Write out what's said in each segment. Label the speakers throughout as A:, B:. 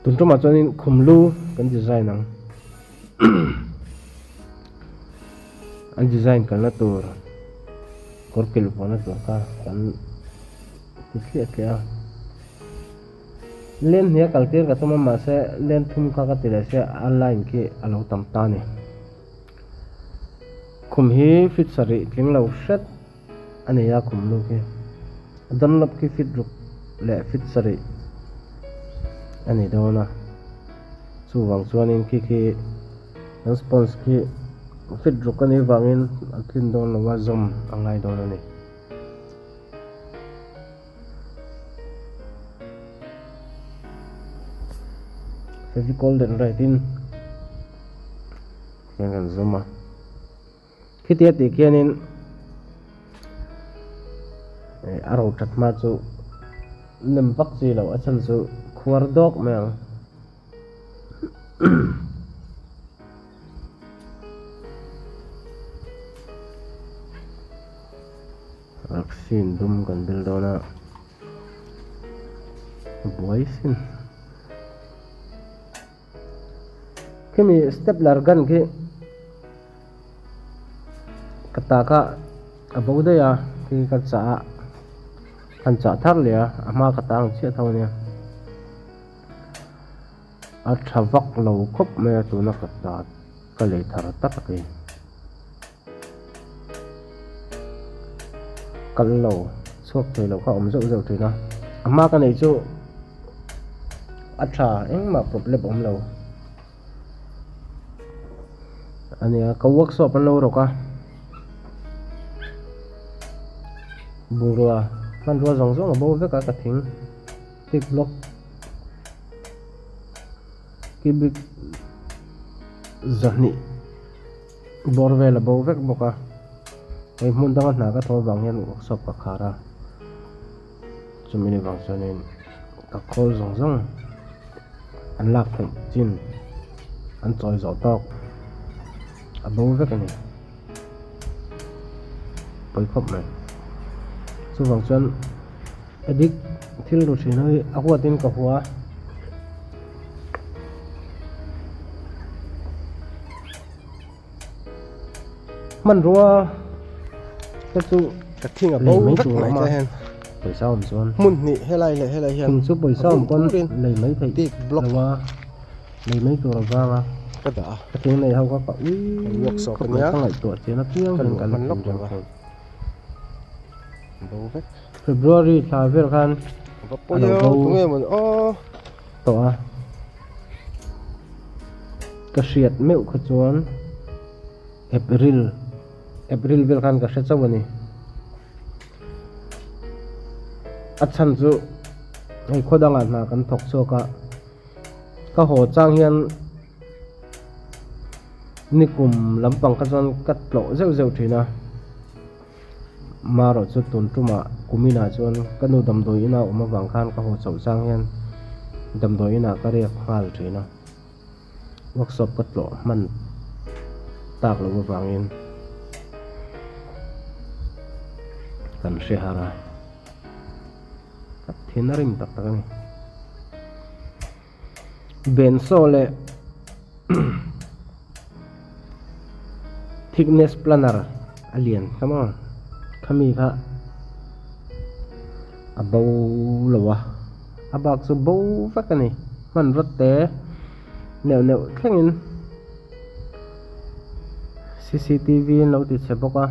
A: tun tuma chuanin khumlu kan design ang an design kan la tur korpil pona tur ka kan tikhiat kya len nia kaltir ka tuma ma se len thum ka ka tile se align ki alo tam ta ni khum hi fit sari tling lo shet ani ya khumlu ki danlap ki fit ruk le fit sari ani dona chu wang chuanin ki response ki fit ruk ani wangin atlin don lawa zom angai don ani physical den right in kan zoma khitia ti kianin aro tatma chu nem vak chi lo achan chu khuar dok mel vaksin dum kan bil dona boysin kimi stepler gan ki kataka abauda ya ki katsa kan cha thar le ama katang che thawnia a thavak lo khop me tu na kata ka le thar tak ke kal lo chok thei lo ka om zo zo thina ama ka nei chu acha engma problem om lo ania ka workshop an lo ro ka burwa man ruwa zong zong bo ve ka thing tik block kibik zahni borvel bo vek boka ei mun dang na ka tho bang hian workshop ka khara chumini bang chanin ka khol zong zong an lak thei chin an choi zo tok abo vek ani poi khop mai chu wang chuan edik thil ru thin hoi akwa tin ka huwa man ruwa ka chu ka thinga bo vek mai cha hen paisa om chuan
B: mun ni helai hian
A: thing chu paisa om kon lei mai thei
B: tik block
A: lawa lei mai tur wanga
B: ka da
A: ka thing nei hau ka pa
B: workshop
A: ka
B: nia
A: ngai tu chena piang
B: kan lok wa bo vek
A: February tha ver khan
B: ba poyo tunge mon o
A: to a ka hriat meu kha chuan April vel khan ka hre chawani achan chu hei khodanga na kan thok choka ka ho chang hian nikum lampang ka chuan kat tlo zeu zeu thina maro chu tun tuma kumina chuan kanu damdoi ina uma wang khan ka ho chau chang hian damdoi ina ka re khal thina workshop ka tlo man tak lo wangin kan shehara kat thinarim tak tak ni bensole thickness planner alien come on kami kha abo lawa abak su bo fakani man rotte neu thengin CCTV lo ti cheboka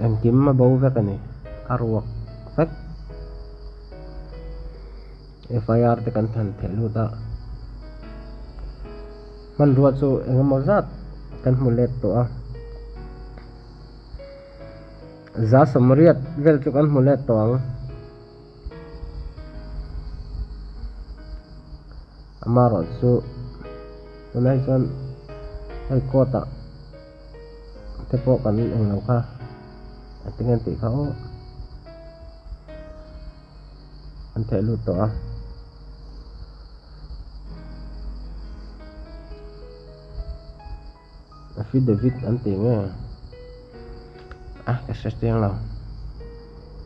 A: em kim ma bo fakani arwak fak FIR te kan than thelu ta man ruwa chu engamazat kan mulet to a za samriat vel chu kan mulet to ang amaro chu tunai chuan ai kota te po kan englo kha atingan ti kha o an thelu to a affidavit an ting cái set tiếng nào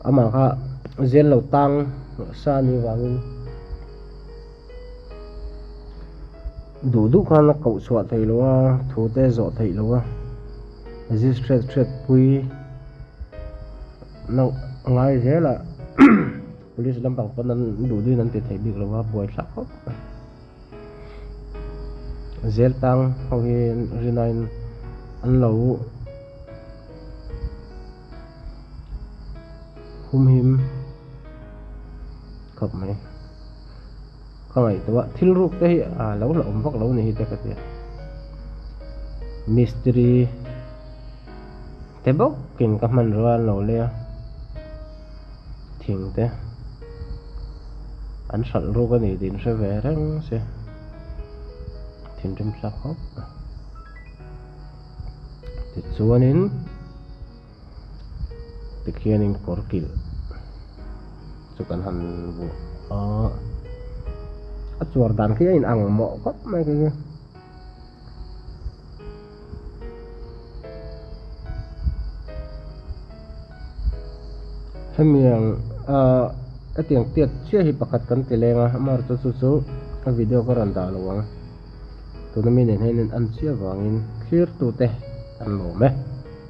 A: mà kha zen lo tang sa ni wangin đủ khan là cậu soạn thầy lo thu te dọ thầy lo register pui nang ngai je la police lam bang panan đủ nan te thầy big lo boy sak hop zel tang ho hi rinain an lo hum him khop mai không ai tụi thiếu rút cái lâu là vóc lâu này thì cái mystery thế bốc kinh các mình rồi lâu le thiền thế anh sợ rút cái này thì nó sẽ về đó sẽ thiền trong sắc hốc thì số nên thì kia nên có kiểu cho cần hành vụ Jordan kia in ang mo kop mai cái hemiang tiếng tiệt chia hi pakat kan telenga mar chu chu cái video ko ran da lawang tu na min hen an chia wangin clear tu te an lo me